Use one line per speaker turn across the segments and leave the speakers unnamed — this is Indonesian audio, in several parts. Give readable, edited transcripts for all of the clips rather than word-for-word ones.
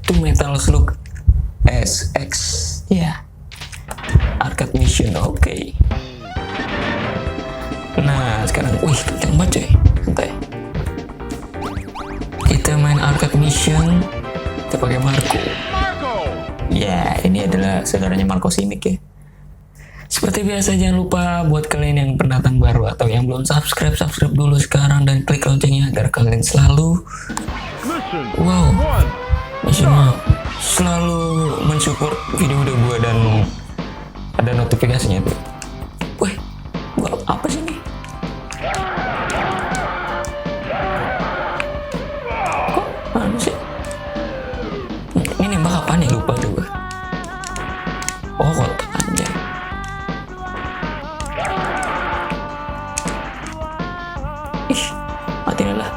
itu Metal Slug SX ya, arcade mission. Oke. Nah sekarang, wih kenceng banget coy, santai. Kita main arcade mission, kita pakai Marco. Ya, ini adalah saudaranya Marco Simic ya. Seperti biasa, jangan lupa buat kalian yang pendatang baru atau yang belum subscribe dulu sekarang dan klik loncengnya agar kalian selalu selalu mensupport video-video gue dan ada notifikasinya tuh. Wih, gua apa sih ini? Kok mana sih? Ini nembak apaan ya, lupa juga. Oh, kotak aja. Ih, matiin lah.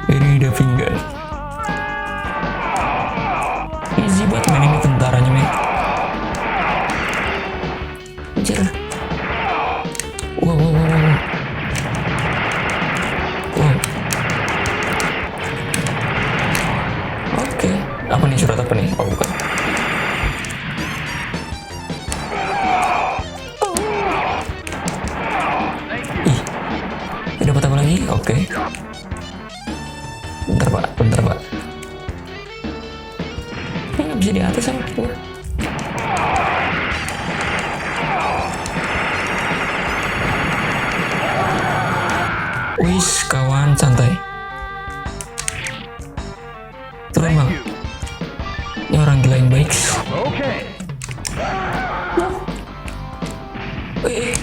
Ini udah finger. Easy buat main ini tentaranya, men. Anjir. Wow. Oke, apa nih, surat apa nih? Oh, bukan. Dapat apa lagi? Oke. Bentar pak. Ini nggak bisa di atas sama gua. Wis kawan, santai. Turun bang. Ini orang gila yang baik. Wih.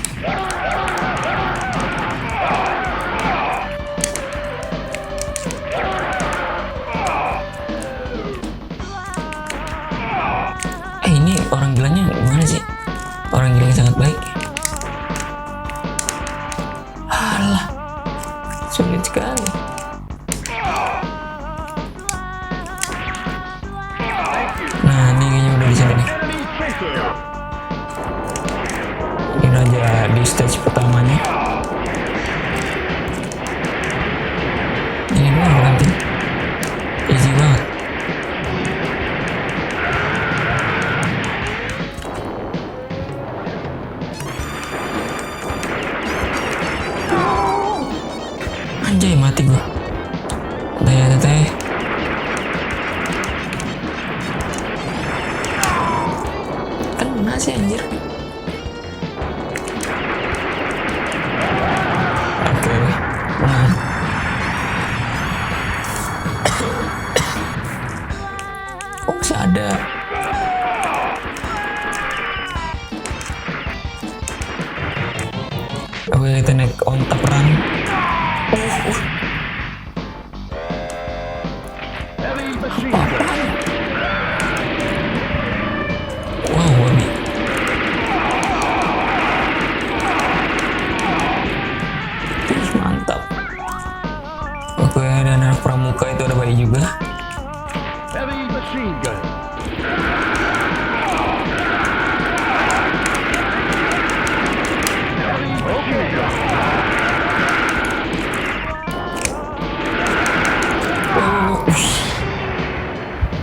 Ini orang gilanya gimana sih? Orang gila yang sangat baik. Alah, sulit sekali. Nah, ini kayaknya udah di sini nih. Ini aja di stage pertamanya. Ini doang nanti. Easy banget. Anjay, mati gua. Teteh. Kena sih anjir. Oke. Nah. Oh, masih ada. Oke, kita naik ontak perang. Wow, ini mantap. Oke, dan anak pramuka itu ada bayi juga.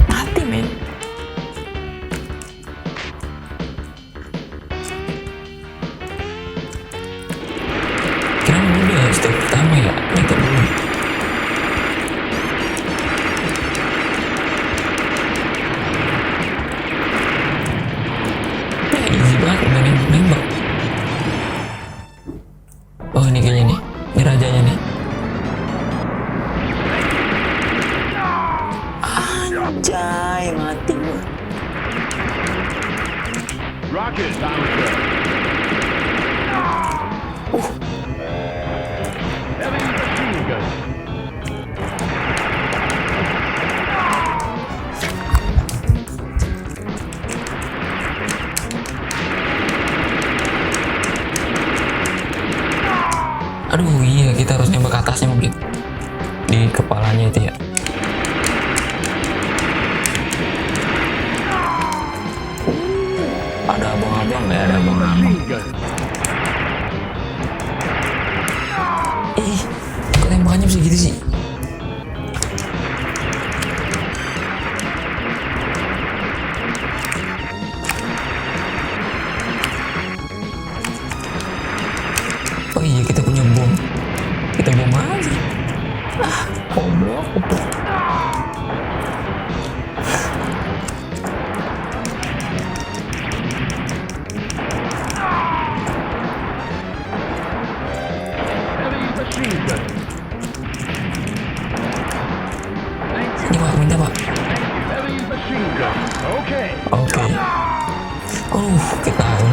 Mati men. Kira udah step pertama ya, kita dulu. Easy banget udah nembak. Oh, ini kayaknya nih, ini rajanya nih. Anjay, mati gua.
Rocket launcher. Heavy machine gun.
Aduh iya, kita harus nembak atasnya mungkin. Di kepalanya itu ya. Ada abang-abang ya, ada abang-abang. Ih, kok tembak sih? Oh iya, kita punya bom. Kita bom aja. Goblok.
Heavy machine gun.
Ini Pak, minta Pak.
Heavy machine gun. Okay.
Oke. Kita tahu.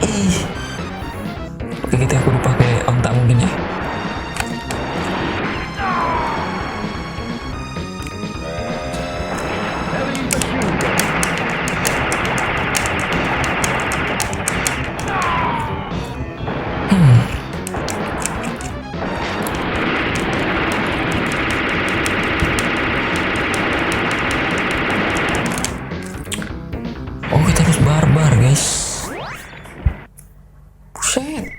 Ih. Oke, kita kudu pakai ontak mungkin ya.
Heavy machine gun.
Oh, kita harus barbar, guys. Buset.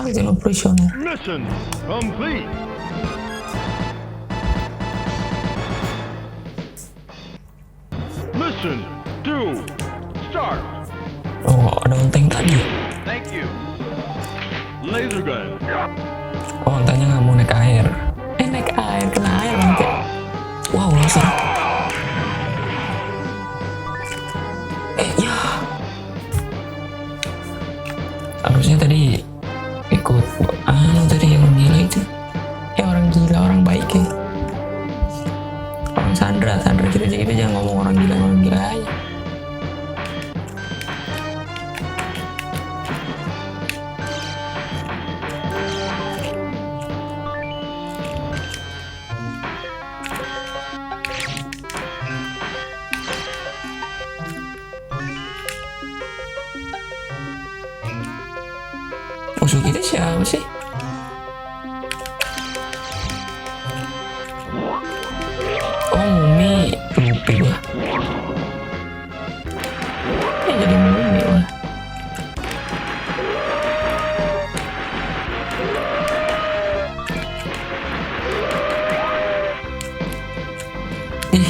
Itu operasional.
Mission complete. Mission 2. Start.
Oh, ada onteng tadi.
Thank you. Laser gun.
Oh, ontengnya nggak mau naik air. Naik air, kena air nanti. Wow, laser. Ya. Harusnya tadi ikut tadi yang gila itu. Orang gila, orang baik ya. Orang Sandra kita jangan ngomong orang gila aja. Musuh kita siapa sih? Oh, Mumi. Lupi gua. Jadi Mumi lah.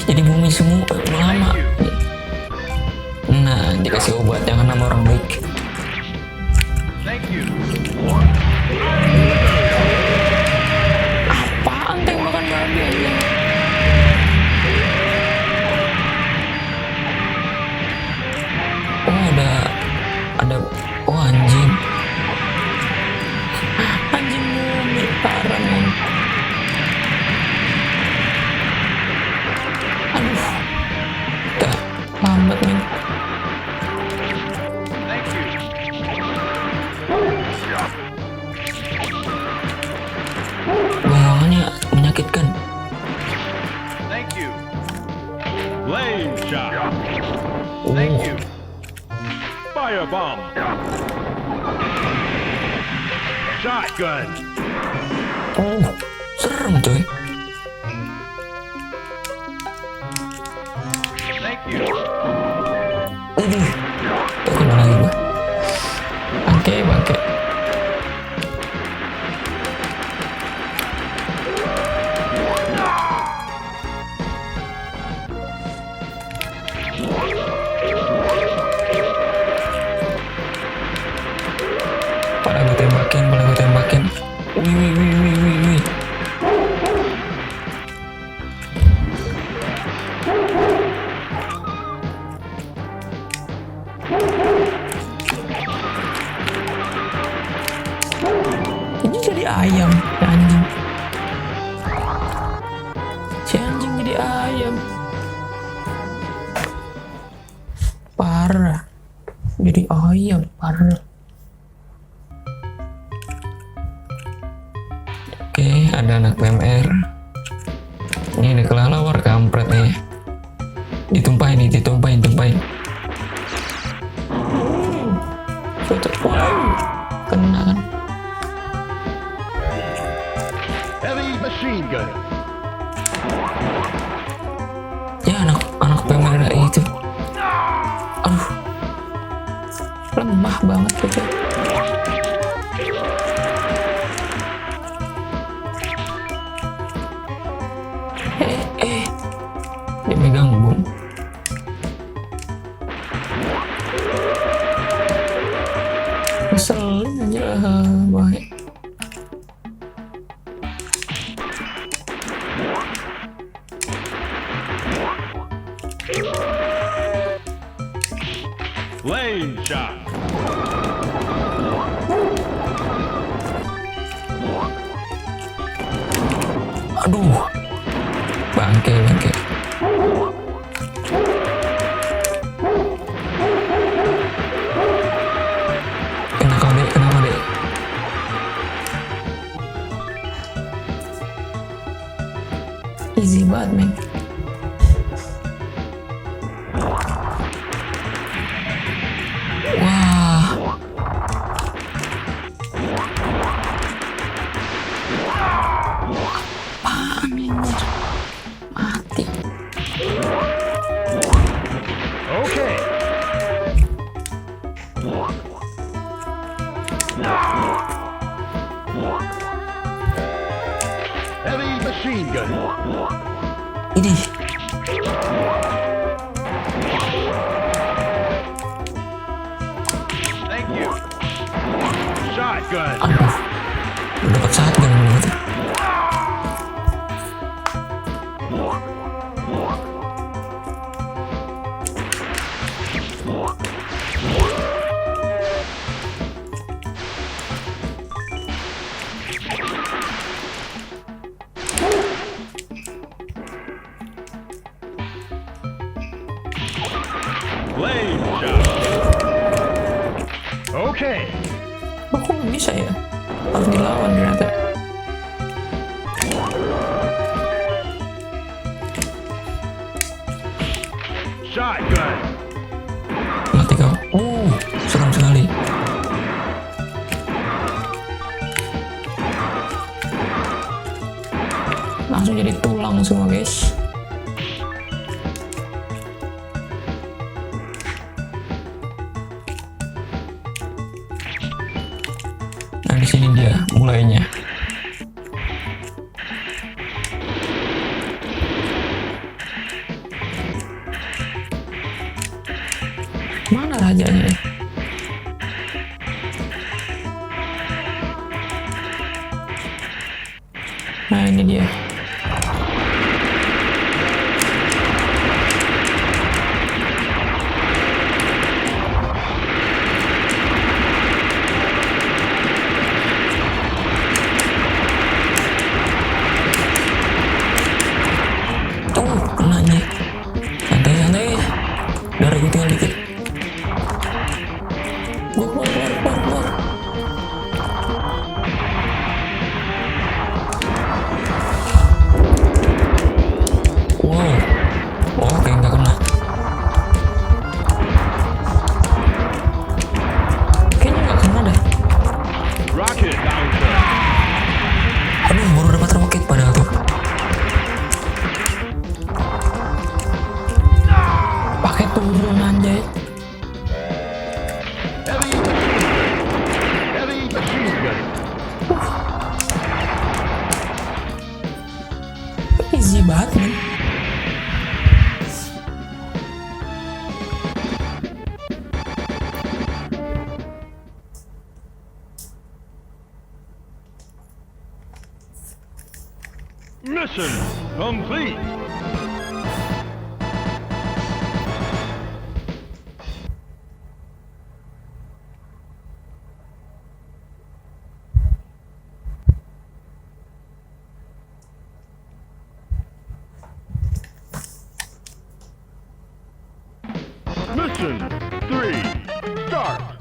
Jadi Mumi semua lama. Nah, dikasih obat, jangan nama orang baik.
Thank you.
Apaan tembakan babi aja? Oh, ada oh, anjing Mumi parah, men. Aduh, kita lambat, men.
Thank you.
Bayangannya menyakitkan.
Thank you. Blade shot. Thank you. Fire bomb. Shotgun.
Oh, serem coy.
Thank you.
Aduh, tuh kena lagi gua. Bangke. Pada gue tembakin. Wih. Ini jadi ayam, anjing. Si anjing jadi ayam. Parah. Jadi ayam, parah. Oke, ada anak PMR. Ini ada kelelawar kampret nih. Ditumpahin. Kena kan?
Heavy machine gun.
lemah banget gitu. Dia megang bom. Ngeselin aja, baik.
Lane shot.
Aduh, bangke. Kenapa dek? Easy banget, men. Wah. Apaan ini? Mati.
Okay. Heavy machine gun.
Ini.
Thank you. Shotgun.
Aduh. Udah dapat shotgun banget.
Lane shot. Okay.
Oh, kok bisa ya? Harus dilawan ternyata.
Shotgun.
Mati kau. Seram sekali. Langsung jadi tulang semua, guys. Nah, di sini dia mulainya. Mana rajanya? Nah, ini dia. Kena nih. Santai. Darah gue tinggal dikit. Gue keluar. Wow. Oke, nggak kena. Kayaknya nggak kena deh.
Rocket launcher.
Aduh, baru dapat roket padahal tuh. Pakai turun anjay.
Heavy machine gun.
Easy banget, man.
Mission complete. Mission 3, start.